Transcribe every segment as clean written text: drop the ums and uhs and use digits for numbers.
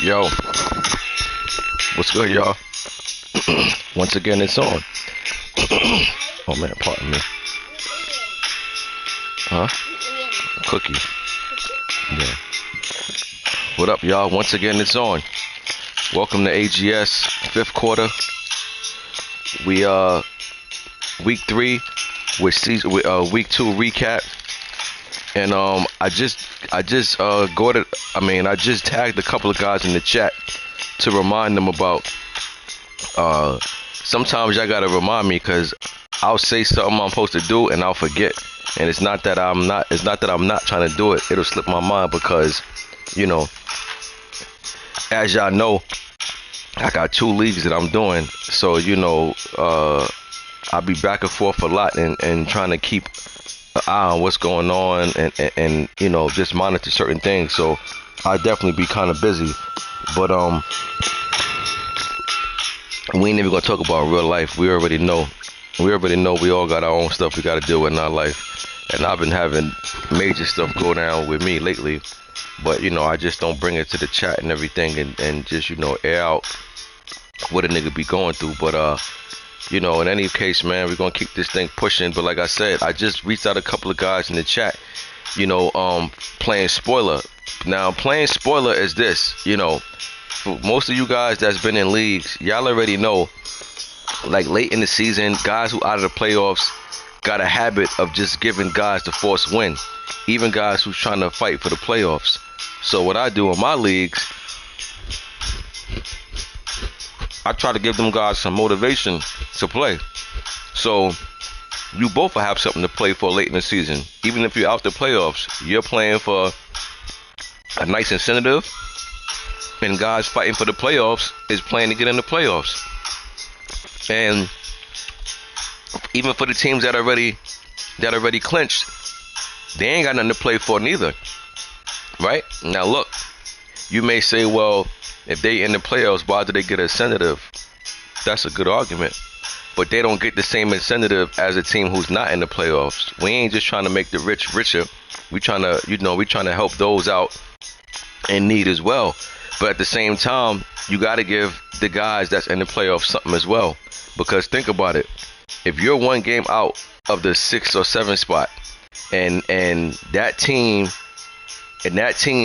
Yo, what's good, y'all? Once again, it's on. Oh man, pardon me. Huh? Cookie. Yeah. What up, y'all? Once again, it's on. Welcome to AGS, fifth quarter. We week 3 with season week 2 recap. And I just tagged a couple of guys in the chat to remind them about sometimes y'all gotta remind me, because I'll say something I'm supposed to do and I'll forget. And it's not that I'm not trying to do it. It'll slip my mind because, you know, as y'all know, I got 2 leagues that I'm doing. So, you know, I'll be back and forth a lot and trying to keep an eye on what's going on and you know, just monitor certain things. So I definitely be kind of busy. But we ain't even gonna talk about real life. We already know we all got our own stuff we gotta deal with in our life. And I've been having major stuff go down with me lately. But, you know, I just don't bring it to the chat and everything and just, you know, air out what a nigga be going through. But you know, in any case, man, we're gonna keep this thing pushing. But like I said, I just reached out a couple of guys in the chat, you know, playing spoiler. Now, playing spoiler is this, you know, for most of you guys that's been in leagues, y'all already know, like late in the season, guys who out of the playoffs got a habit of just giving guys the forced win, even guys who's trying to fight for the playoffs. So what I do in my leagues, I try to give them guys some motivation to play. So you both will have something to play for late in the season. Even if you're out the playoffs, you're playing for a nice incentive, and guys fighting for the playoffs is playing to get in the playoffs. And even for the teams that already clinched, they ain't got nothing to play for neither. Right? Now look, you may say, well, if they in the playoffs, why do they get an incentive? That's a good argument. But they don't get the same incentive as a team who's not in the playoffs. We ain't just trying to make the rich richer. We trying to help those out in need as well. But at the same time, you got to give the guys that's in the playoffs something as well. Because think about it. If you're one game out of the 6 or 7 spot, and that team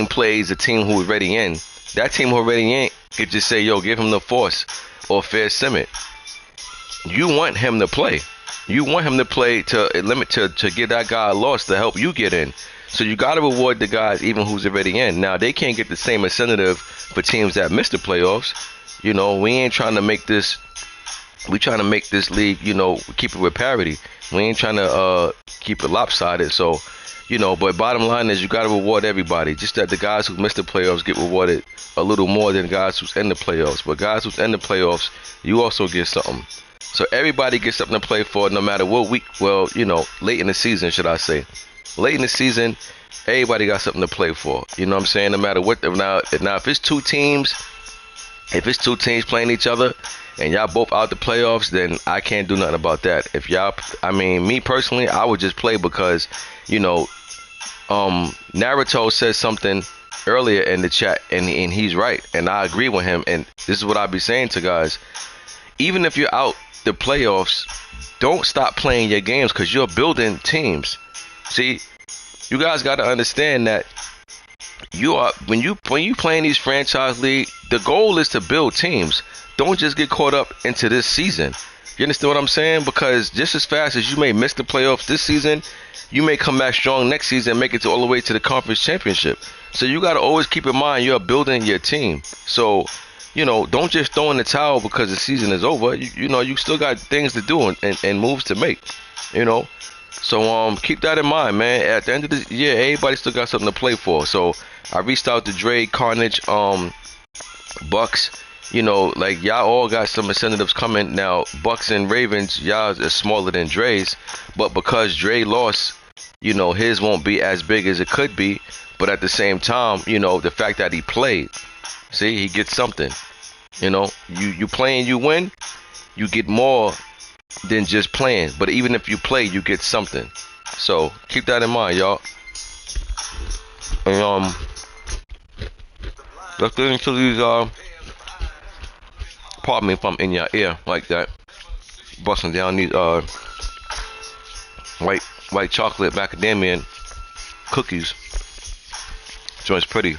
plays a team who's already in, that team who already in could just say, yo, give him the force or fair sim it. You want him to play. You want him to play to limit to get that guy a loss to help you get in. So you got to reward the guys even who's already in. Now, they can't get the same incentive for teams that miss the playoffs. You know, we ain't trying to make this. We trying to make this league, you know, keep it with parity. We ain't trying to keep it lopsided. So, you know, but bottom line is you got to reward everybody. Just that the guys who missed the playoffs get rewarded a little more than guys who's in the playoffs. But guys who's in the playoffs, you also get something. So everybody gets something to play for no matter what week. Well, you know, late in the season, should I say. Late in the season, everybody got something to play for. You know what I'm saying? No matter what. Now if it's two teams playing each other and y'all both out the playoffs, then I can't do nothing about that. If y'all, I mean, me personally, I would just play because, you know, Naruto said something earlier in the chat, and he's right, and I agree with him. And this is what I be saying to guys: even if you're out the playoffs, don't stop playing your games because you're building teams. See, you guys got to understand that when you play in these franchise league, the goal is to build teams. Don't just get caught up into this season. You understand what I'm saying? Because just as fast as you may miss the playoffs this season, you may come back strong next season and make it all the way to the conference championship. So you got to always keep in mind you're building your team. So, you know, don't just throw in the towel because the season is over. You know, you still got things to do and moves to make, you know. So keep that in mind, man. At the end of the year, everybody still got something to play for. So I reached out to Dre, Carnage, Bucks. You know, like y'all all got some incentives coming. Now, Bucks and Ravens, y'all is smaller than Dre's. But because Dre lost, you know, his won't be as big as it could be. But at the same time, you know, the fact that he played, see, he gets something. You know, you play and you win, you get more than just playing. But even if you play, you get something. So keep that in mind, y'all. And let's get into these. Pardon me if I'm in your ear like that, busting down these white chocolate macadamia cookies. So it's pretty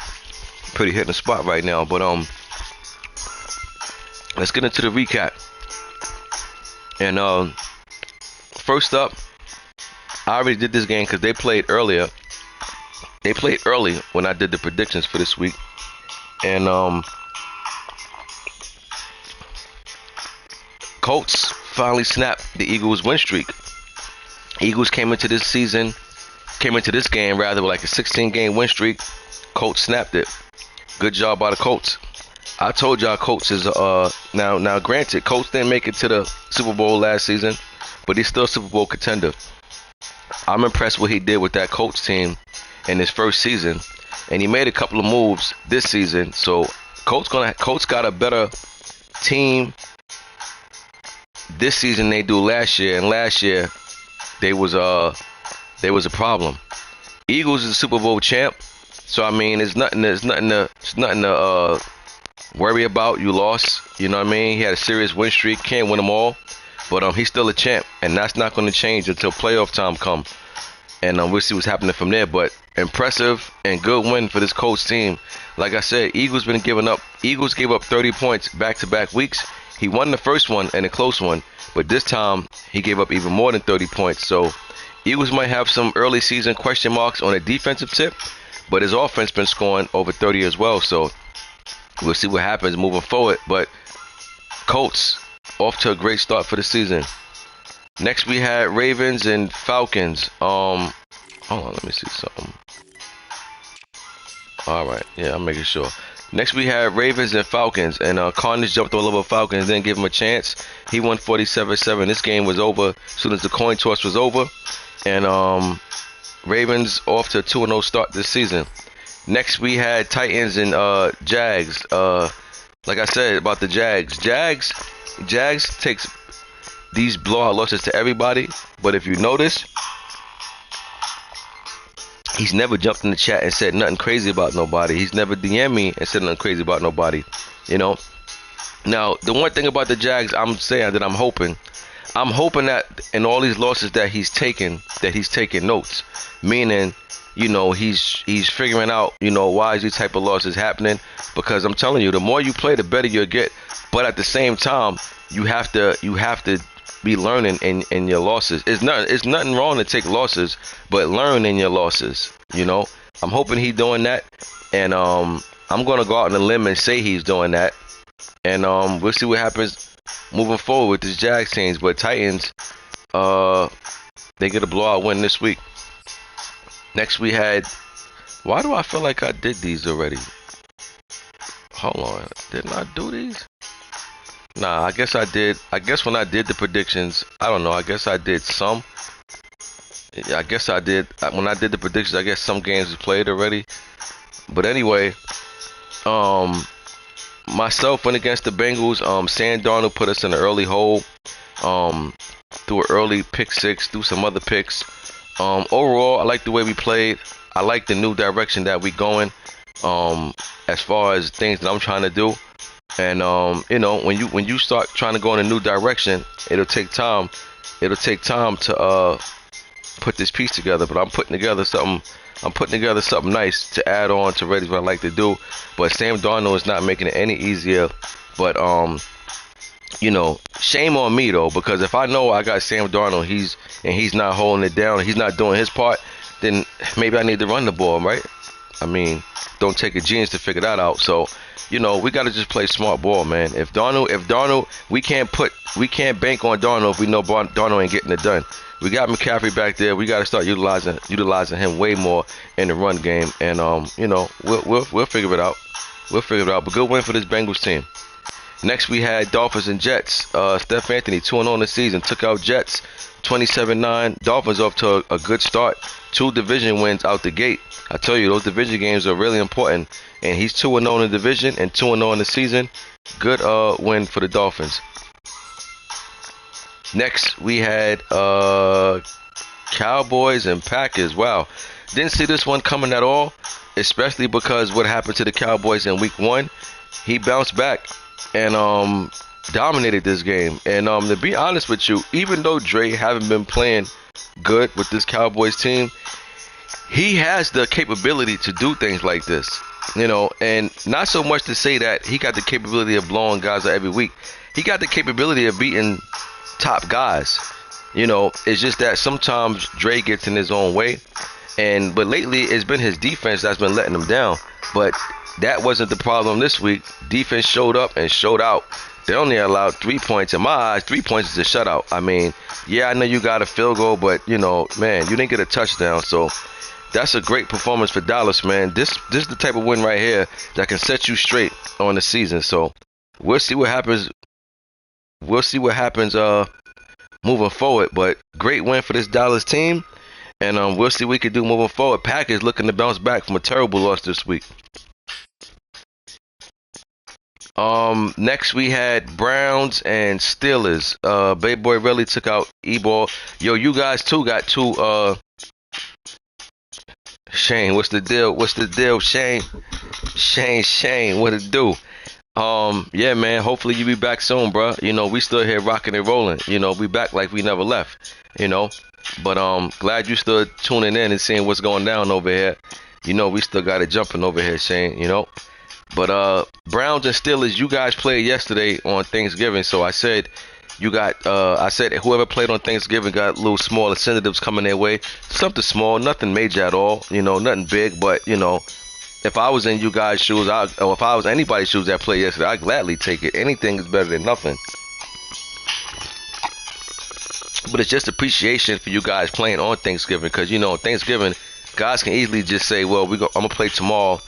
hitting the spot right now. But let's get into the recap. And first up, I already did this game because they played earlier. They played early when I did the predictions for this week. And Colts finally snapped the Eagles' win streak. Eagles came into this game with like a 16-game win streak. Colts snapped it. Good job by the Colts. I told y'all Colts is now granted, Colts didn't make it to the Super Bowl last season, but he's still a Super Bowl contender. I'm impressed what he did with that Colts team in his first season, and he made a couple of moves this season. So Colts got a better team this season they do last year, and last year they was a problem. Eagles is a Super Bowl champ, so I mean it's nothing to worry about. You lost, you know what I mean? He had a serious win streak, can't win them all, but he's still a champ, and that's not going to change until playoff time come. And we'll see what's happening from there. But impressive and good win for this Colts team. Like I said, Eagles gave up 30 points back-to-back weeks. He won the first one and a close one, but this time he gave up even more than 30 points. So Eagles might have some early season question marks on a defensive tip, but his offense been scoring over 30 as well. So we'll see what happens moving forward. But Colts off to a great start for the season. Next we had Ravens and Falcons. Hold on, let me see something. All right, yeah, I'm making sure. Next we had Ravens and Falcons, and Carnage jumped all over Falcons, didn't give him a chance. He won 47-7. This game was over as soon as the coin toss was over, and Ravens off to a 2-0 start this season. Next we had Titans and Jags. Like I said about the Jags, Jags takes these blowout losses to everybody, but if you notice, he's never jumped in the chat and said nothing crazy about nobody. He's never DM'd me and said nothing crazy about nobody, you know. Now, the one thing about the Jags, I'm saying that I'm hoping that in all these losses that he's taking notes, meaning, you know, he's figuring out, you know, why is these type of losses happening? Because I'm telling you, the more you play, the better you'll get. But at the same time, you have to be learning in your losses. It's nothing wrong to take losses, but learn in your losses. You know, I'm hoping he's doing that, and I'm gonna go out on a limb and say he's doing that, and we'll see what happens moving forward with this Jags teams. But Titans, they get a blowout win this week. Next we had. Why do I feel like I did these already? Hold on, didn't I do these? Nah, I guess I did. I guess when I did the predictions, I don't know. I guess I did some. Yeah, I guess I did. When I did the predictions, I guess some games was played already. But anyway, myself went against the Bengals. Sam Darnold put us in an early hole. Through an early pick six, through some other picks. Overall, I like the way we played. I like the new direction that we going. As far as things that I'm trying to do. And you know, when you start trying to go in a new direction, it'll take time to put this piece together. But I'm putting together something nice to add on to Ready what I like to do. But Sam Darnold is not making it any easier. But you know, shame on me though, because if I know I got Sam Darnold, he's not holding it down, he's not doing his part, then maybe I need to run the ball, right? I mean, don't take a genius to figure that out. So, you know, we got to just play smart ball, man. If Darnold, we can't bank on Darnold if we know Darnold ain't getting it done. We got McCaffrey back there. We got to start utilizing him way more in the run game, and you know, we'll figure it out. But good win for this Bengals team. Next we had Dolphins and Jets. Steph Anthony 2-0 in the season, took out Jets 27-9. Dolphins off to a good start. 2 division wins out the gate. I tell you, those division games are really important. And he's 2-0 in the division and 2-0 in the season. Good win for the Dolphins. Next we had Cowboys and Packers. Wow. Didn't see this one coming at all, especially because what happened to the Cowboys in Week 1. He bounced back and dominated this game. And to be honest with you, even though Dre haven't been playing good with this Cowboys team, he has the capability to do things like this. And not so much to say that he got the capability of blowing guys out every week. He got the capability of beating top guys. It's just that sometimes Dre gets in his own way. But lately it's been his defense that's been letting him down. But that wasn't the problem this week. Defense showed up and showed out. They only allowed 3 points. In my eyes, 3 points is a shutout. I mean, yeah, I know you got a field goal, but man, you didn't get a touchdown. So that's a great performance for Dallas, man. This is the type of win right here that can set you straight on the season. So we'll see what happens. Moving forward. But great win for this Dallas team, and we'll see what we can do moving forward. Packers looking to bounce back from a terrible loss this week. Next we had Browns and Steelers. Baby Boy really took out E-Ball. Yo, you guys too got two. Shane, what's the deal? Shane, what it do? Yeah, man. Hopefully you be back soon, bro. We still here rocking and rolling. We back like we never left. But glad you still tuning in and seeing what's going down over here. We still got it jumping over here, Shane. But Browns and Steelers, you guys played yesterday on Thanksgiving, so I said whoever played on Thanksgiving got little small incentives coming their way. Something small, nothing major at all, nothing big, but if I was in you guys' shoes, or if I was anybody's shoes that played yesterday, I'd gladly take it. Anything is better than nothing. But it's just appreciation for you guys playing on Thanksgiving, because on Thanksgiving, guys can easily just say, well, I'm gonna play tomorrow.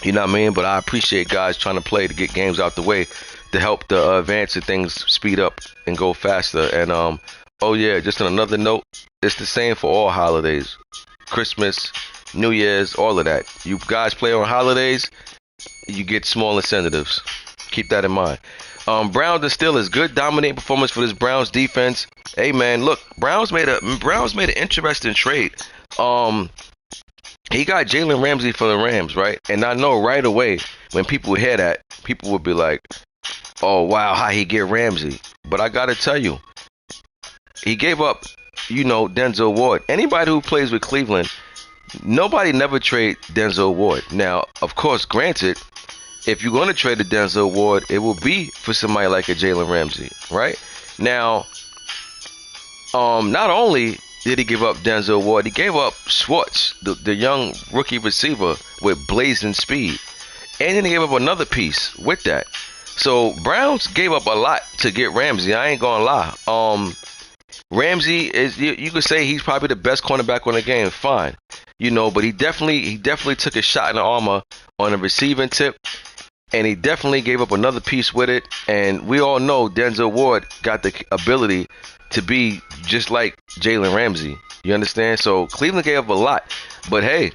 You know what I mean? But I appreciate guys trying to play to get games out the way to help the advance and things speed up and go faster. And oh yeah, just on another note, it's the same for all holidays. Christmas, New Year's, all of that. You guys play on holidays, you get small incentives. Keep that in mind. Browns and Steelers, good dominating performance for this Browns defense. Hey man, look, Browns made an interesting trade. He got Jalen Ramsey for the Rams, right? And I know right away when people hear that, people would be like, oh, wow, how he get Ramsey? But I got to tell you, he gave up, Denzel Ward. Anybody who plays with Cleveland, nobody never trade Denzel Ward. Now, of course, granted, if you're going to trade a Denzel Ward, it will be for somebody like a Jalen Ramsey, right? Now, not only did he give up Denzel Ward, he gave up Schwartz, the young rookie receiver with blazing speed. And then he gave up another piece with that. So Browns gave up a lot to get Ramsey. I ain't gonna lie. Ramsey is, you could say he's probably the best cornerback on the game. Fine, but he definitely took a shot in the armor on a receiving tip, and he definitely gave up another piece with it. And we all know Denzel Ward got the ability to be just like Jalen Ramsey. You understand? So Cleveland gave up a lot, but hey,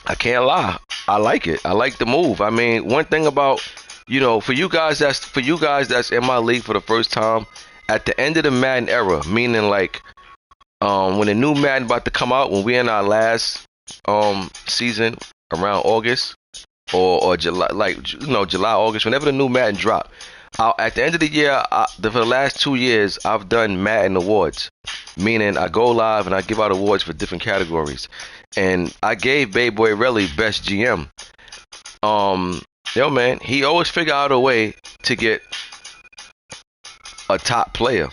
I can't lie. I like it. I like the move. I mean, one thing about for you guys that's in my league for the first time, at the end of the Madden era, meaning like when the new Madden about to come out, when we in our last season around August or July, July, August, whenever the new Madden drop. At the end of the year, for the last 2 years, I've done Madden Awards, meaning I go live and I give out awards for different categories. And I gave Baby Boy Relly Best GM. Yo, man, he always figure out a way to get a top player.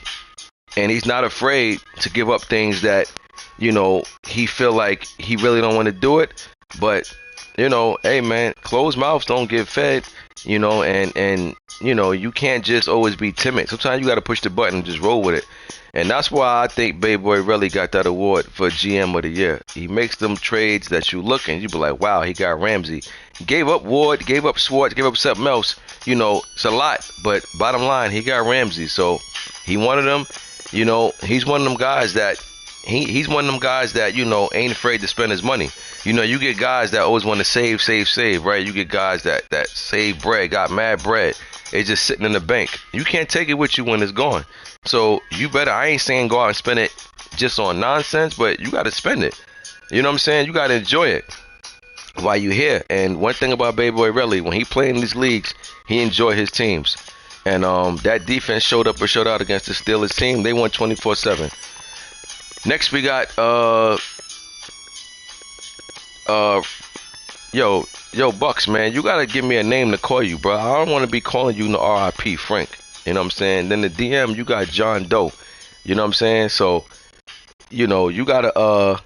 And he's not afraid to give up things that, he feel like he really don't want to do it. But, hey, man, closed mouths don't get fed. And you can't just always be timid. Sometimes you got to push the button and just roll with it. And that's why I think Baby Boy really got that award for GM of the year. He makes them trades that you look and you be like, wow, he got Ramsey. He gave up Ward, gave up Schwartz, gave up something else. It's a lot. But bottom line, he got Ramsey. So he wanted him. He's one of them guys that he's one of them guys that, ain't afraid to spend his money. You get guys that always want to save, right? You get guys that save bread, got mad bread. It's just sitting in the bank. You can't take it with you when it's gone. So you better, I ain't saying go out and spend it just on nonsense, but you got to spend it. You know what I'm saying? You gotta enjoy it while you here. And one thing about Baby Boy Relly, when he played in these leagues, he enjoyed his teams. And that defense showed up or showed out against the Steelers team. They won 24-7. Next we got yo Bucks, man, you gotta give me a name to call you, bro. I don't want to be calling you no RIP Frank. You know what I'm saying? Then the DM, you got John Doe. You know what I'm saying? So, you know, you gotta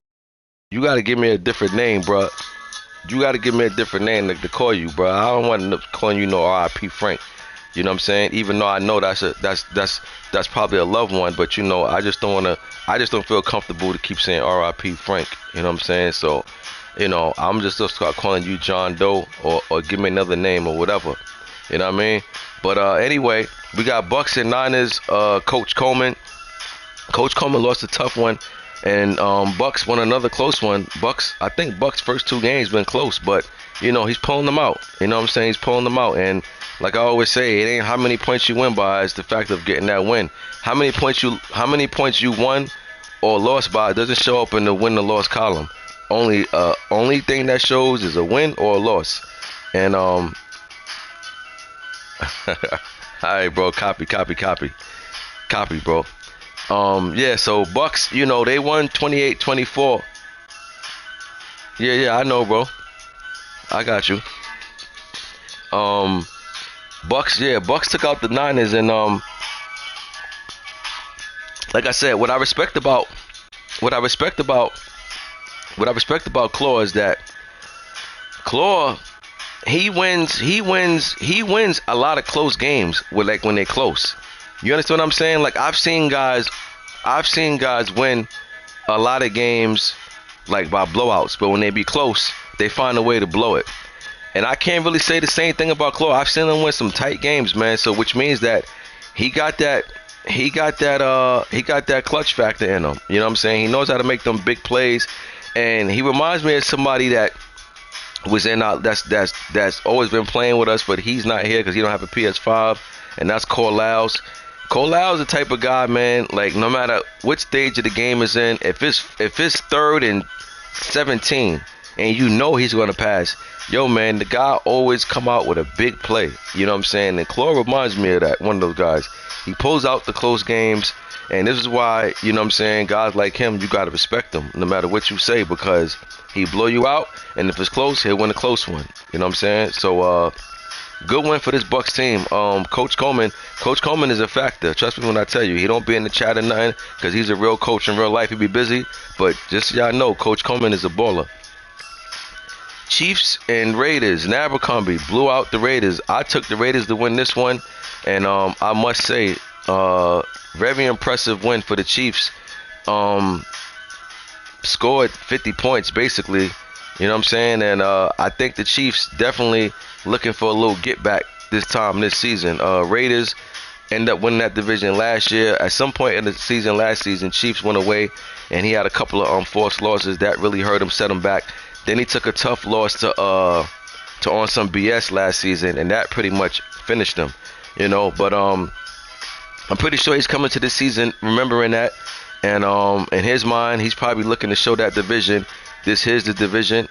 give me a different name, bro. You gotta give me a different name to call you, bro. I don't want to calling you no RIP Frank. You know what I'm saying? Even though I know that's probably a loved one, but you know, I just don't feel comfortable to keep saying RIP Frank. You know what I'm saying? So, you know, I'm just gonna start calling you John Doe or give me another name or whatever. You know what I mean? But anyway, we got Bucks and Niners. Coach Coleman lost a tough one, and Bucks won another close one. I think Bucks' first 2 games been close, but you know, he's pulling them out. You know what I'm saying? He's pulling them out. And like I always say, it ain't how many points you win by, it's the fact of getting that win. How many points you won or lost by doesn't show up in the win or loss column. Only thing that shows is a win or a loss. And all right, bro, copy, bro. Yeah, so Bucks, you know, they won 28-24. Yeah, I know, bro. I got you. Bucks took out the Niners, and like I said, what I respect about Claw is that Claw, he wins a lot of close games with, like, when they're close. You understand what I'm saying? Like, I've seen guys win a lot of games like by blowouts, but when they be close, they find a way to blow it. And I can't really say the same thing about Claw. I've seen him win some tight games, man. So which means that he got that clutch factor in him. You know what I'm saying? He knows how to make them big plays, and he reminds me of somebody that was in that's always been playing with us, but he's not here because he don't have a PS5, and that's Cole Lyles. Cole Lyles is the type of guy, man, like no matter what stage of the game is in, if it's 3rd and 17 and you know he's going to pass, yo, man, the guy always come out with a big play. You know what I'm saying? And Claw reminds me of that, one of those guys. He pulls out the close games, and this is why, you know what I'm saying, guys like him, you got to respect him no matter what you say, because he blow you out, and if it's close, he'll win a close one. You know what I'm saying? So, good win for this Bucks team. Coach Coleman is a factor. Trust me when I tell you, he don't be in the chat or nothing because he's a real coach in real life. He be busy, but just so y'all know, Coach Coleman is a baller. Chiefs and Raiders. Abercrombie blew out the Raiders. I took the Raiders to win this one, and I must say, very impressive win for the Chiefs. Scored 50 points basically. You know what I'm saying? And I think the Chiefs definitely looking for a little get back this season. Raiders end up winning that division last year. At some point in the season last season, Chiefs went away, and he had a couple of forced losses that really hurt him, set him back. Then he took a tough loss to On Some BS last season, and that pretty much finished him. You know, but I'm pretty sure he's coming to this season remembering that, and in his mind, he's probably looking to show that division. This is his division,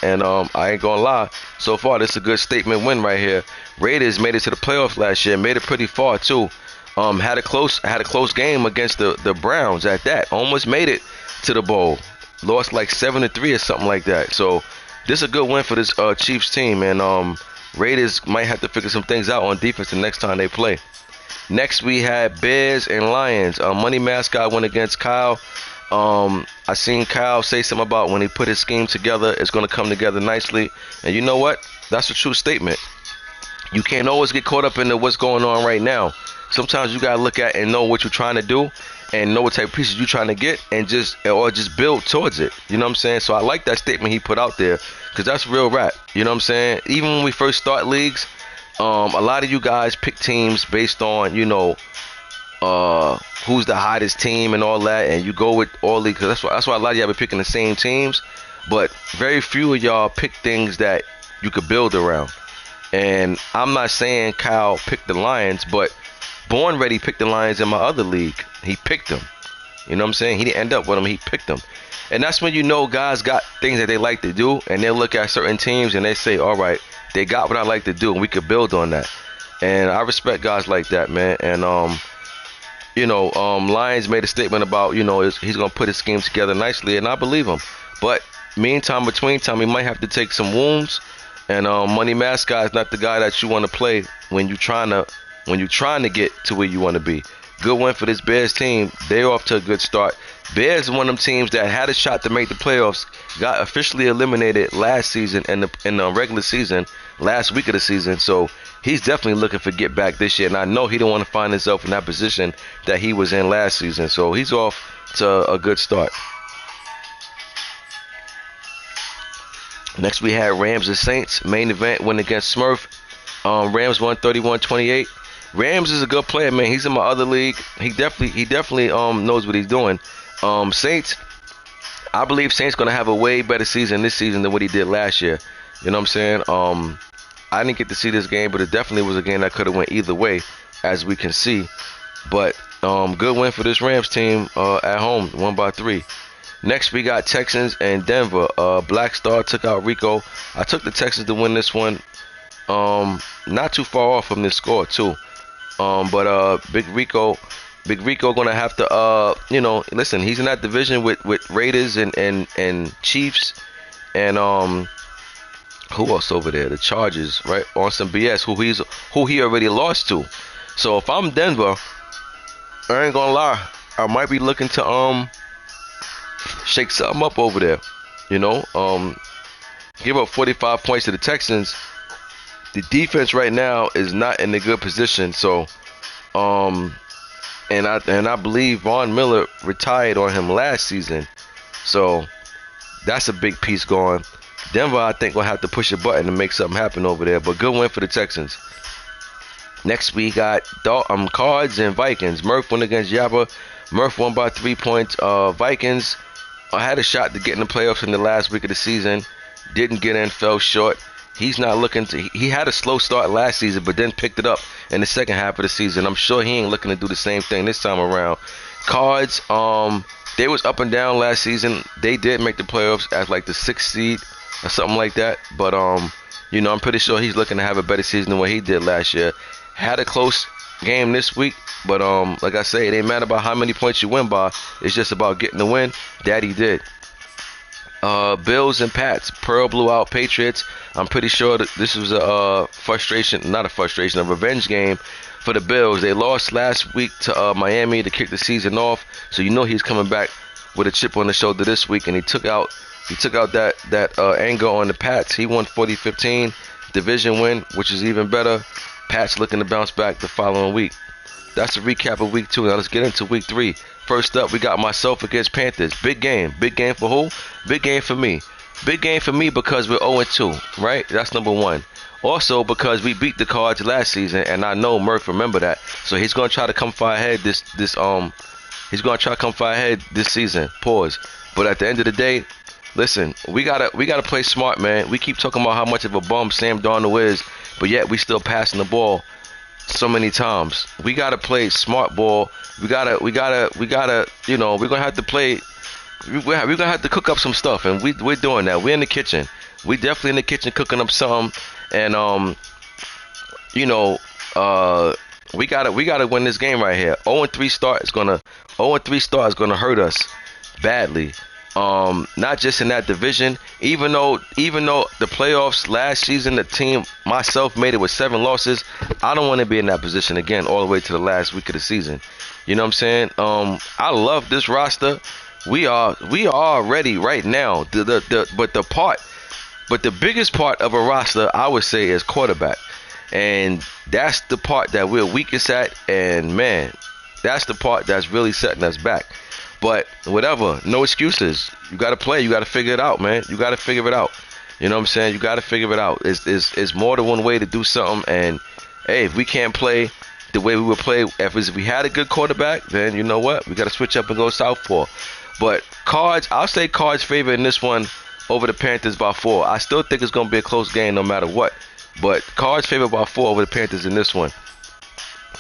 and I ain't gonna lie, so far this is a good statement win right here. Raiders made it to the playoffs last year, made it pretty far too. Had a close game against the Browns at that. Almost made it to the bowl. Lost like 7-3 or something like that. So this is a good win for this Chiefs team, and Raiders might have to figure some things out on defense the next time they play. Next we had Bears and Lions. Money Mascot went against Kyle. I seen Kyle say something about when he put his scheme together, it's going to come together nicely. And you know what? That's a true statement. You can't always get caught up into what's going on right now. Sometimes you got to look at and know what you're trying to do and know what type of pieces you're trying to get and just build towards it. You know what I'm saying? So I like that statement he put out there because that's real rap. You know what I'm saying? Even when we first start leagues, a lot of you guys pick teams based on, you know, who's the hottest team and all that, and you go with all these, because that's why a lot of y'all be picking the same teams, but very few of y'all pick things that you could build around. And I'm not saying Kyle picked the Lions, but Born Ready picked the Lions in my other league. He picked them. You know what I'm saying? He didn't end up with them. He picked them. And that's when you know guys got things that they like to do, and they look at certain teams and they say, all right, they got what I like to do, and we could build on that. And I respect guys like that, man. And Lions made a statement about, he's gonna put his scheme together nicely, and I believe him. But between time, he might have to take some wounds. And Money Mascot is not the guy that you want to play when you're trying to get to where you want to be. Good win for this Bears team. They're off to a good start. Bears is one of them teams that had a shot to make the playoffs, got officially eliminated last season in the regular season, last week of the season. So he's definitely looking for get back this year. And I know he don't want to find himself in that position that he was in last season. So he's off to a good start. Next we had Rams and Saints. Main event win against Smurf. Rams won 31-28. Rams is a good player, man. He's in my other league. He definitely knows what he's doing. Saints, I believe Saints gonna have a way better season this season than what he did last year. You know what I'm saying? I didn't get to see this game, but it definitely was a game that could have went either way, as we can see. But good win for this Rams team at home, 1-3. Next, we got Texans and Denver. Black Star took out Rico. I took the Texans to win this one. Not too far off from this score, too. But Big Rico gonna have to, listen, he's in that division with Raiders and Chiefs. And who else over there? The Chargers, right? On some BS, who he already lost to. So if I'm Denver, I ain't gonna lie, I might be looking to shake something up over there, give up 45 points to the Texans. The defense right now is not in a good position, so and I believe Von Miller retired on him last season, so that's a big piece going. Denver, I think, will have to push a button to make something happen over there, but good win for the Texans. Next we got Cards and Vikings. Murph won against Yaba. Murph won by 3 points. Vikings had a shot to get in the playoffs in the last week of the season. Didn't get in, fell short. He's not looking to. He had a slow start last season, but then picked it up in the second half of the season. I'm sure he ain't looking to do the same thing this time around. Cards, they was up and down last season. They did make the playoffs as like the 6th seed or something like that. But I'm pretty sure he's looking to have a better season than what he did last year. Had a close game this week, but like I say, it ain't matter about how many points you win by. It's just about getting the win. That he did. Bills and Pats. Pearl blew out Patriots. I'm pretty sure that this was a revenge game for the Bills. They lost last week to Miami to kick the season off, so he's coming back with a chip on the shoulder this week, and he took out that anger on the Pats. He won 40-15, division win, which is even better. Pats looking to bounce back the following week. That's a recap of week 2. Now let's get into week 3. First up, we got myself against Panthers. Big game. Big game for who? Big game for me. Big game for me because we're 0-2, right? That's number 1. Also because we beat the Cards last season, and I know Murph remember that. So he's gonna try to come far ahead this season. Pause. But at the end of the day, listen, we gotta play smart, man. We keep talking about how much of a bum Sam Darnold is, but yet we still passing the ball so many times. We gotta play smart ball. We gotta we're gonna have to play. We're gonna have to cook up some stuff, and we're doing that. We're in the kitchen. We definitely in the kitchen cooking up something, and we gotta win this game right here. 0-3 start is gonna hurt us badly. Not just in that division. Even though the playoffs last season, the team myself made it with 7 losses. I don't want to be in that position again all the way to the last week of the season. You know what I'm saying? I love this roster. We are ready right now. But the biggest part of a roster, I would say, is quarterback, and that's the part that we're weakest at. And man, that's the part that's really setting us back. But whatever, no excuses. You got to play. You got to figure it out, man. You got to figure it out. You know what I'm saying? You got to figure it out. It's more than one way to do something. And hey, if we can't play the way we would play, if we had a good quarterback, then you know what? We got to switch up and go southpaw. But Cards, I'll say Cards favor in this one over the Panthers by 4. I still think it's going to be a close game no matter what. But Cards favor by 4 over the Panthers in this one.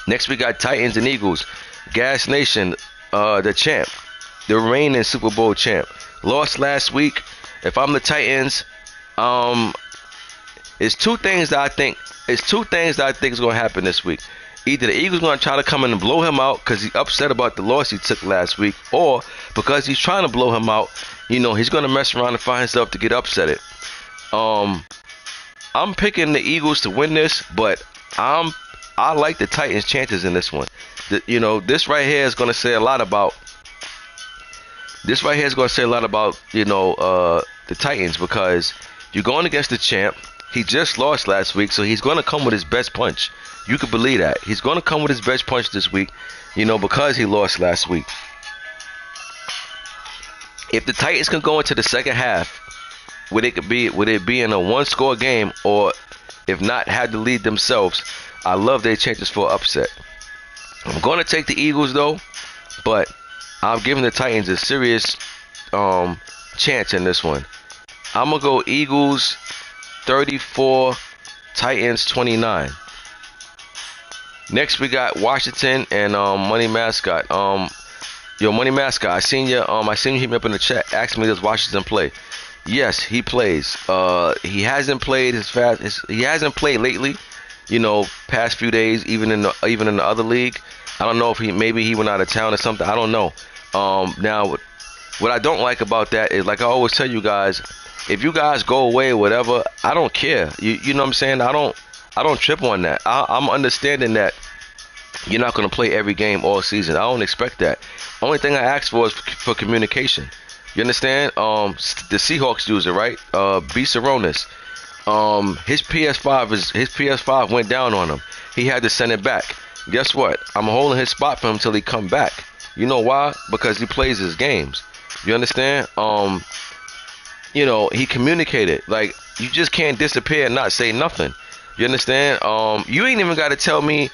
Next, we got Titans and Eagles. Gas Nation, the champ. The reigning Super Bowl champ. lost last week. If I'm the Titans, it's two things that I think. Is going to happen this week. Either the Eagles going to try to come in and blow him out because he's upset about the loss he took last week, or because he's trying to blow him out, he's going to mess around and find himself to get upset. I'm picking the Eagles to win this, but I like the Titans' chances in this one. This right here is going to say a lot about. This right here is going to say a lot about the Titans, because you're going against the champ. He just lost last week, so he's going to come with his best punch. You can believe that. He's going to come with his best punch this week, because he lost last week. If the Titans can go into the second half, would it be in a one-score game, or if not, have to lead themselves, I love their chances for upset. I'm going to take the Eagles, though, but I'm giving the Titans a serious chance in this one. I'm going to go Eagles 34, Titans 29. Next we got Washington and Money Mascot. Money Mascot, I seen you hit me up in the chat asking me, does Washington play? Yes, he plays. He hasn't played he hasn't played lately, past few days, even in the other league. I don't know if maybe he went out of town or something. I don't know. Now what I don't like about that is, like I always tell you guys, if you guys go away or whatever, I don't care. You know what I'm saying? I don't trip on that. I'm understanding that you're not going to play every game all season. I don't expect that. Only thing I ask for is for communication. You understand? The Seahawks use it, right? B. Saronis. His PS5 went down on him. He had to send it back. Guess what? I'm holding his spot for him until he come back. You know why? Because he plays his games. You understand? He communicated. Like, you just can't disappear and not say nothing. You understand? You ain't even got to tell me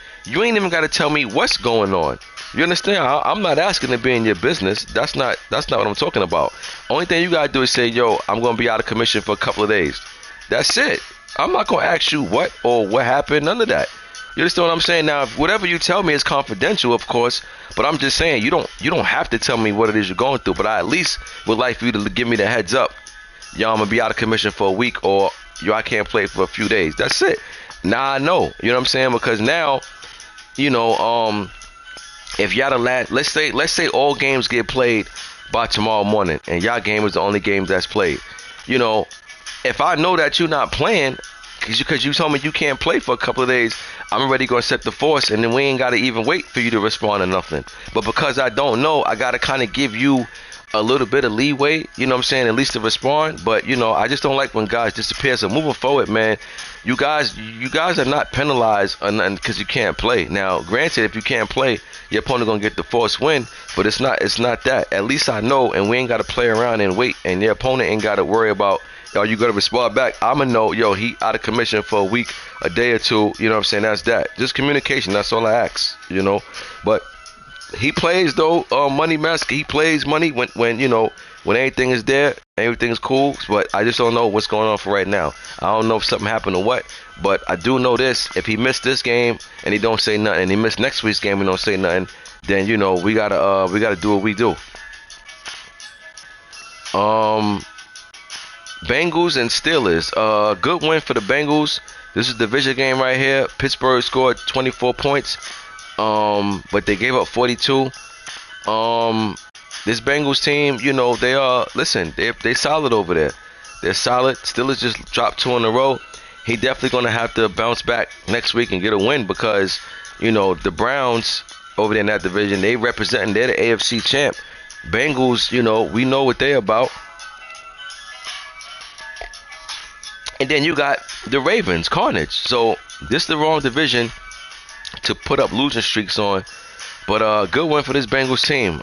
what's going on. You understand? I'm not asking to be in your business. That's not what I'm talking about. Only thing you got to do is say, yo, I'm going to be out of commission for a couple of days. That's it. I'm not going to ask you what happened. None of that. You understand what I'm saying? Now, whatever you tell me is confidential, of course, but I'm just saying you don't have to tell me what it is you're going through, but I at least would like for you to give me the heads up. Yo, I'm going to be out of commission for a week, or yo, I can't play for a few days. That's it. Now I know. You know what I'm saying? Because now, if y'all let's say all games get played by tomorrow morning, and y'all game is the only game that's played. If I know that you're not playing, because you told me you can't play for a couple of days, I'm already going to set the force, and then we ain't got to even wait for you to respond to nothing. But because I don't know, I got to kind of give you a little bit of leeway, you know what I'm saying, at least to respond. But, I just don't like when guys disappear. So moving forward, man, you guys are not penalized because you can't play. Now, granted, if you can't play, your opponent going to get the forced win, but it's not that. At least I know, and we ain't got to play around and wait, and your opponent ain't got to worry about, are you going to respond back? I'm going to know, yo, he out of commission for a week, a day or two, you know what I'm saying? That's that. Just communication, that's all I ask, But he plays, though, Money Mask. He plays money when everything is there, everything is cool. But I just don't know what's going on for right now. I don't know if something happened or what. But I do know this: if he missed this game and he don't say nothing, and he missed next week's game and don't say nothing, then we gotta do what we do. Bengals and Steelers. Good win for the Bengals. This is the division game right here. Pittsburgh scored 24 points. But they gave up 42. This Bengals team, they are, they solid over there. They're solid. Steelers just dropped 2 in a row. He definitely going to have to bounce back next week and get a win, because, the Browns over there in that division, they're the AFC champ. Bengals, we know what they're about. And then you got the Ravens, carnage. So this is the wrong division to put up losing streaks on, but good win for this Bengals team.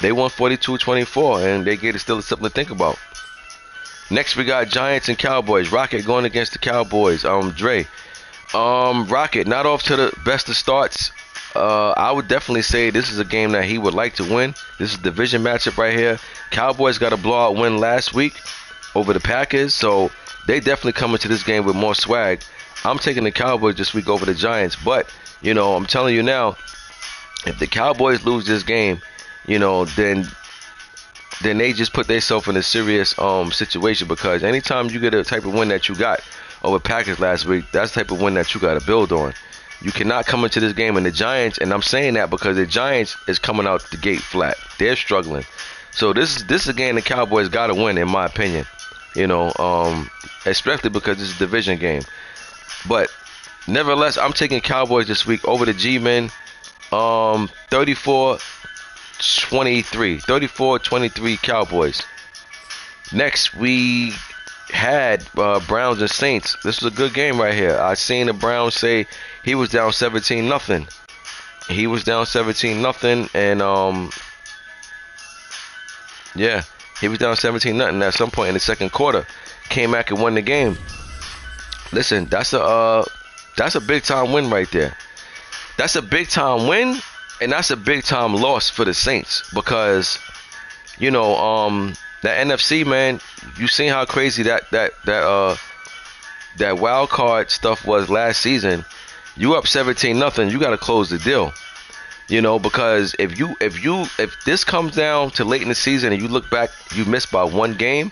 They won 42-24, and they gave the Steelers something to think about. Next we got Giants and Cowboys. Rocket going against the Cowboys. Dre, Rocket not off to the best of starts. I would definitely say this is a game that he would like to win. This is a division matchup right here. Cowboys got a blowout win last week over the Packers, so they definitely come into this game with more swag. I'm taking the Cowboys this week over the Giants, but, I'm telling you now, if the Cowboys lose this game, then then they just put themselves in a serious situation, because anytime you get a type of win that you got over Packers last week, that's the type of win that you got to build on. You cannot come into this game, and the Giants, and I'm saying that because the Giants is coming out the gate flat. They're struggling. So this is a game the Cowboys got to win, in my opinion. Especially because it's a division game. But nevertheless, I'm taking Cowboys this week over the G-Men. 34-23 Cowboys. Next, we had Browns and Saints. This was a good game right here. I seen the Browns say he was down 17-0. He was down 17-0, and he was down 17-0 at some point in the second quarter. Came back and won the game. Listen, that's a big time win right there. That's a big time win, and that's a big time loss for the Saints, because that NFC, man, you seen how crazy that wild card stuff was last season. You up 17-0, you got to close the deal. Because if this comes down to late in the season and you look back, you missed by one game,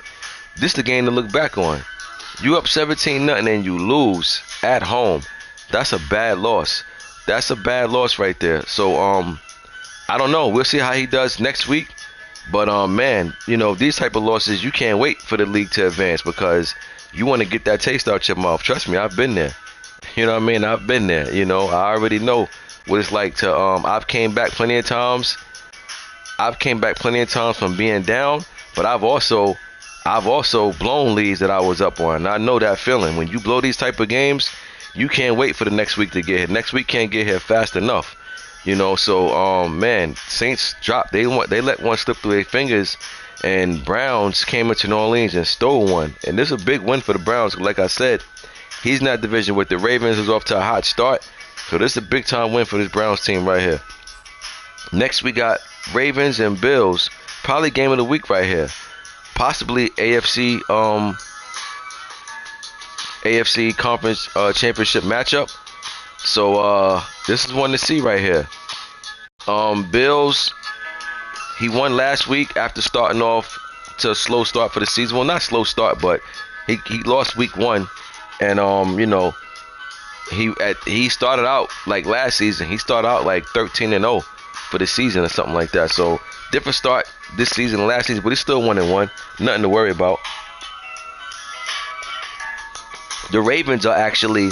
this is the game to look back on. You up 17-0 and you lose at home. That's a bad loss. That's a bad loss right there. So I don't know. We'll see how he does next week. But man, these type of losses, you can't wait for the league to advance, because you want to get that taste out your mouth. Trust me, I've been there. You know what I mean? I've been there. I already know what it's like to I've came back plenty of times. From being down, but I've also blown leads that I was up on. And I know that feeling. When you blow these type of games, you can't wait for the next week to get here. Next week can't get here fast enough. So man, Saints dropped. They let one slip through their fingers, and Browns came into New Orleans and stole one. And this is a big win for the Browns. Like I said, he's in that division with the Ravens, who's off to a hot start. So this is a big time win for this Browns team right here. Next we got Ravens and Bills. Probably game of the week right here. Possibly AFC Conference Championship matchup. So this is one to see right here. Bills, he won last week after starting off to a slow start for the season. Well, not slow start, but he lost week 1, and he started out like last season. He started out like 13-0 for the season or something like that. So different start this season than last season, but he's still 1-1. Nothing to worry about. The Ravens are actually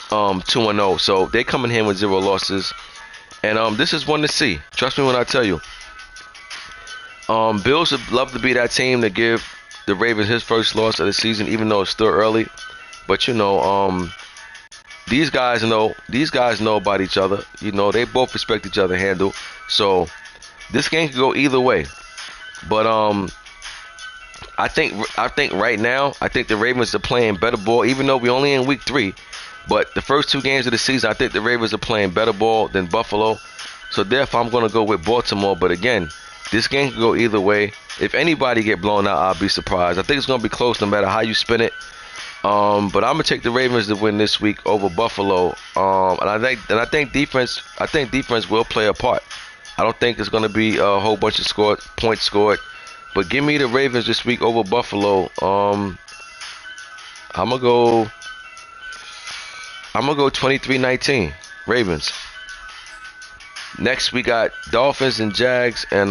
2-0, so they coming in with 0 losses, and this is one to see. Trust me when I tell you. Bills would love to be that team to give the Ravens his first loss of the season, even though it's still early. But these guys know about each other. They both respect each other's handle. So this game could go either way. But I think right now, I think the Ravens are playing better ball, even though we only in week 3. But the first 2 games of the season, I think the Ravens are playing better ball than Buffalo. So therefore, I'm going to go with Baltimore. But again, this game could go either way. If anybody get blown out, I'll be surprised. I think it's going to be close no matter how you spin it. But I'm gonna take the Ravens to win this week over Buffalo. And I think defense will play a part. I don't think it's gonna be a whole bunch of points scored. But give me the Ravens this week over Buffalo. I'm gonna go 23-19 Ravens. Next we got Dolphins and Jags, and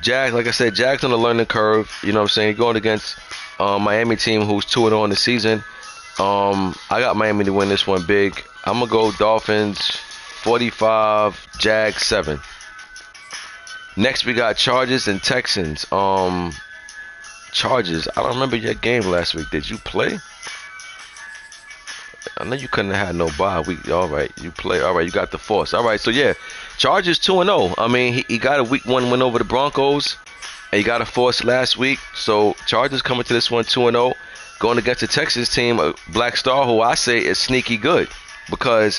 Jags, like I said, Jags on the learning curve. You know what I'm saying? Going against Miami team who's 2-0 in the season. I got Miami to win this one big. I'm gonna go Dolphins 45, Jags 7. Next we got Chargers and Texans. Chargers, I don't remember your game last week. Did you play? I know you couldn't have had no bye week. All right, you play. All right, you got the force. All right, so yeah, Chargers 2-0. I mean, he got a week 1 win over the Broncos. And he got a force last week. So Chargers coming to this one 2-0. Going against the Texans team, a Black Star, who I say is sneaky good. Because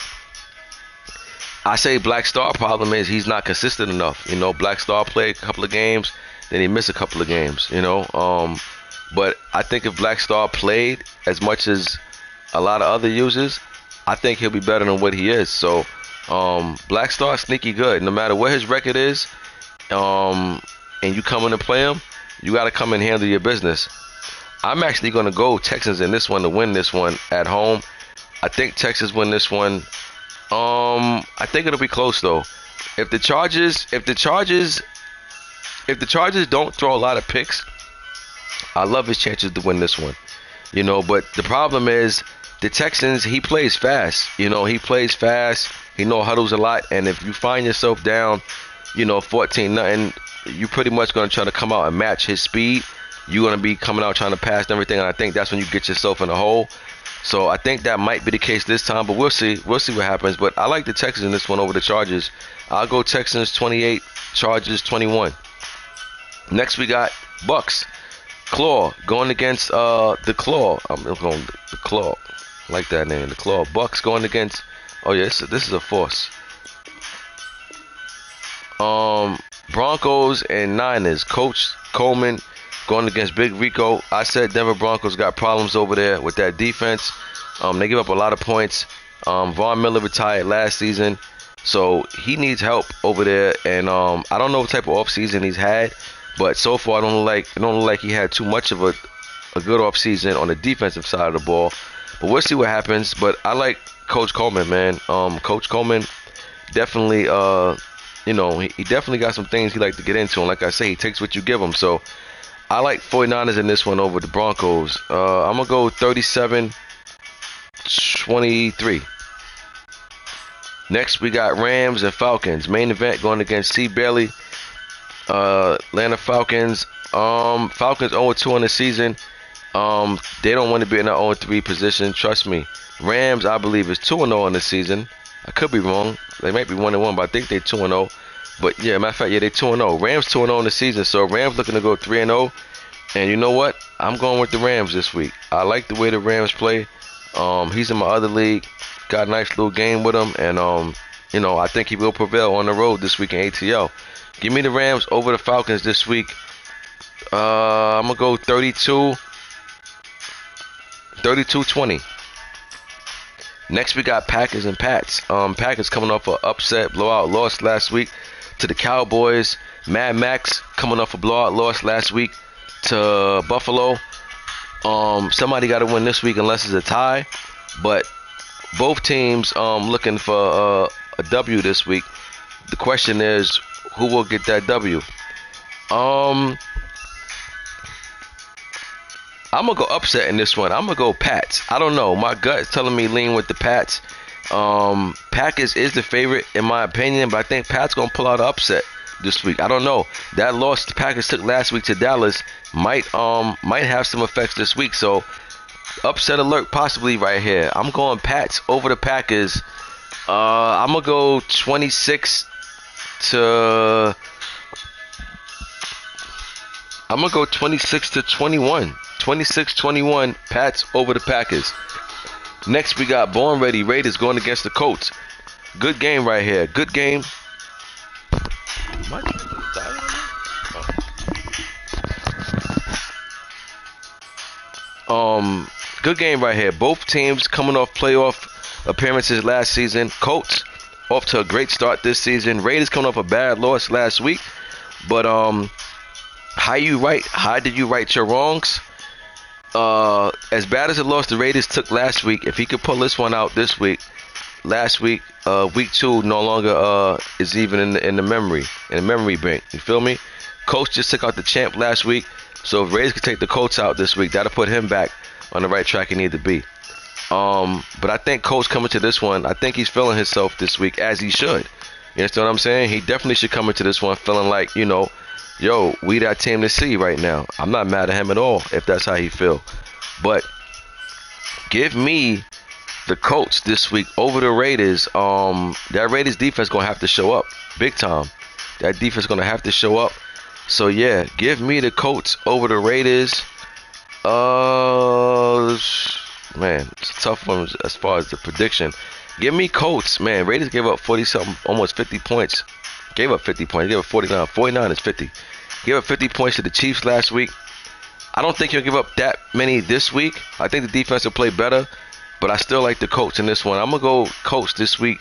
I say Black Star problem is he's not consistent enough. Black Star played a couple of games, then he missed a couple of games, But I think if Black Star played as much as a lot of other users, I think he'll be better than what he is. So Black Star sneaky good. No matter what his record is, and and you come in to play them, you got to come and handle your business. I'm actually going to go Texans in this one to win this one at home. I think Texans win this one. I think it'll be close though. If the Chargers don't throw a lot of picks, I love his chances to win this one. You know, but the problem is the Texans, he plays fast. You know, he plays fast. He huddles a lot, and if you find yourself down, 14-0, you pretty much going to try to come out and match his speed. You're going to be coming out trying to pass and everything, and I think that's when you get yourself in a hole. So I think that might be the case this time, but we'll see. We'll see what happens. But I like the Texans in this one over the Chargers. I'll go Texans 28, Chargers 21. Next we got Bucks. Claw going against the Claw. I'm going the Claw. I like that name, the Claw. Bucks going against. Oh yeah, this is a force. Broncos and Niners. Coach Coleman going against Big Rico. I said Denver Broncos got problems over there with that defense. They give up a lot of points. Von Miller retired last season, so he needs help over there. And I don't know what type of offseason he's had, but so far it don't look like he had too much of a good offseason on the defensive side of the ball. But we'll see what happens. But I like Coach Coleman, man. Coach Coleman definitely, he definitely got some things he like to get into. And like I say, he takes what you give him. So I like 49ers in this one over the Broncos. I'm going to go 37-23. Next, we got Rams and Falcons. Main event going against C. Bailey. Atlanta Falcons. Falcons 0-2 on the season. They don't want to be in that 0-3 position. Trust me. Rams, I believe, is 2-0 on the season. I could be wrong. They might be 1-1, but I think they're 2-0. But yeah, matter of fact, yeah, they're 2-0. Rams 2-0 in the season, so Rams looking to go 3-0. And you know what? I'm going with the Rams this week. I like the way the Rams play. He's in my other league. Got a nice little game with him, and I think he will prevail on the road this week in ATL. Give me the Rams over the Falcons this week. I'm gonna go 32-20. Next, we got Packers and Pats. Packers coming off an upset blowout loss last week to the Cowboys. Mad Max coming off a blowout loss last week to Buffalo. Somebody got to win this week unless it's a tie. But both teams looking for a W this week. The question is, who will get that W? I'm going to go upset in this one. I'm going to go Pats. I don't know. My gut is telling me lean with the Pats. Packers is the favorite in my opinion, but I think Pats going to pull out an upset this week. I don't know. That loss the Packers took last week to Dallas might have some effects this week. So upset alert possibly right here. I'm going Pats over the Packers. I'm going to go 26 to 21. 26-21, Pats over the Packers. Next, we got Born Ready Raiders going against the Colts. Good game right here. Good game. Good game right here. Both teams coming off playoff appearances last season. Colts off to a great start this season. Raiders coming off a bad loss last week. But how did you right your wrongs? As bad as the loss the Raiders took last week, if he could pull this one out this week, last week, week 2 no longer is even in the memory bank. You feel me? Colts just took out the champ last week, so if Raiders could take the Colts out this week, that'll put him back on the right track he need to be. But I think Colts coming to this one, I think he's feeling himself this week as he should. You understand what I'm saying? He definitely should come into this one feeling like, yo, we that team to see right now. I'm not mad at him at all if that's how he feel. But give me the Colts this week over the Raiders. That Raiders defense going to have to show up big time. That defense going to have to show up. So, yeah, give me the Colts over the Raiders. Man, it's a tough one as far as the prediction. Give me Colts. Man, Raiders gave up 40-something, almost 50 points. Gave up 50 points. Gave up 49. 49 is 50. Gave up 50 points to the Chiefs last week. I don't think he'll give up that many this week. I think the defense will play better, but I still like the Colts in this one. I'm going to go Colts this week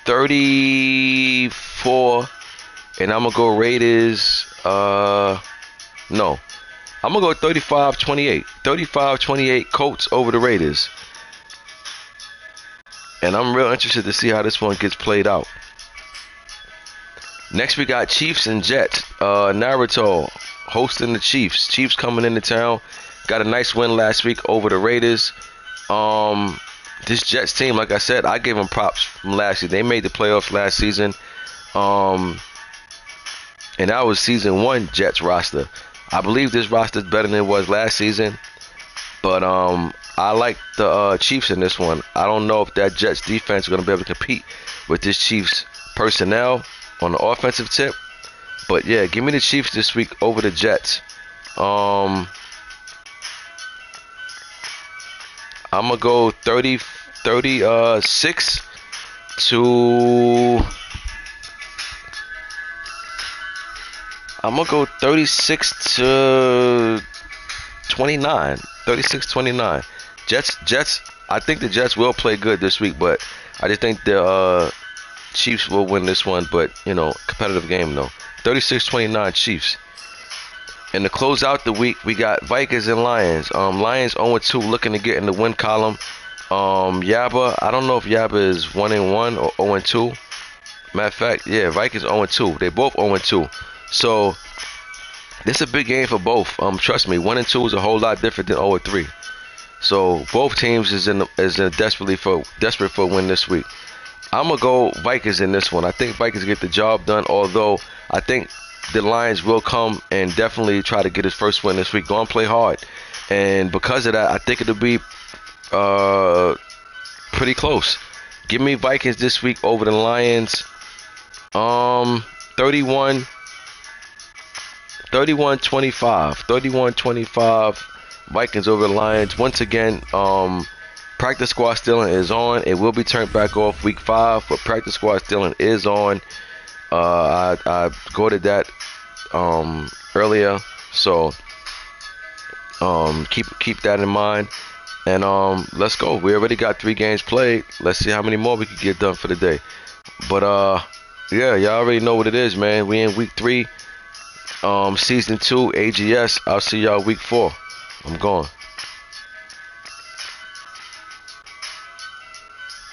34-17. And I'm gonna go Raiders. No. I'm gonna go 35-28. 35-28 Colts over the Raiders. And I'm real interested to see how this one gets played out. Next we got Chiefs and Jets. Naruto hosting the Chiefs. Chiefs coming into town. Got a nice win last week over the Raiders. This Jets team, like I said, I gave them props from last year. They made the playoffs last season. And that was season 1 Jets roster. I believe this roster is better than it was last season. But I like the Chiefs in this one. I don't know if that Jets defense is going to be able to compete with this Chiefs personnel on the offensive tip. But yeah, give me the Chiefs this week over the Jets. I'm going to go 36 to... I'm going to go 36 to 29. 36-29. Jets, I think the Jets will play good this week, but I just think the Chiefs will win this one, but, competitive game, though. 36-29 Chiefs. And to close out the week, we got Vikings and Lions. Lions 0-2, looking to get in the win column. Yaba, I don't know if Yaba is 1-1 or 0-2. Matter of fact, yeah, Vikings 0-2. They both 0-2. So this is a big game for both. Trust me, 1-2 is a whole lot different than 0-3. So both teams is desperate for a win this week. I'm gonna go Vikings in this one. I think Vikings get the job done. Although I think the Lions will come and definitely try to get his first win this week. Go and play hard, and because of that, I think it'll be pretty close. Give me Vikings this week over the Lions. 31-25. 31-25 Vikings over the Lions. Once again, practice squad stealing is on. It will be turned back off week 5, but practice squad stealing is on. I quoted that earlier, so keep that in mind. And let's go. We already got 3 games played. Let's see how many more we can get done for the day. But yeah, y'all already know what it is, man. We in week 3. Season 2 AGS. I'll see y'all week 4. I'm going.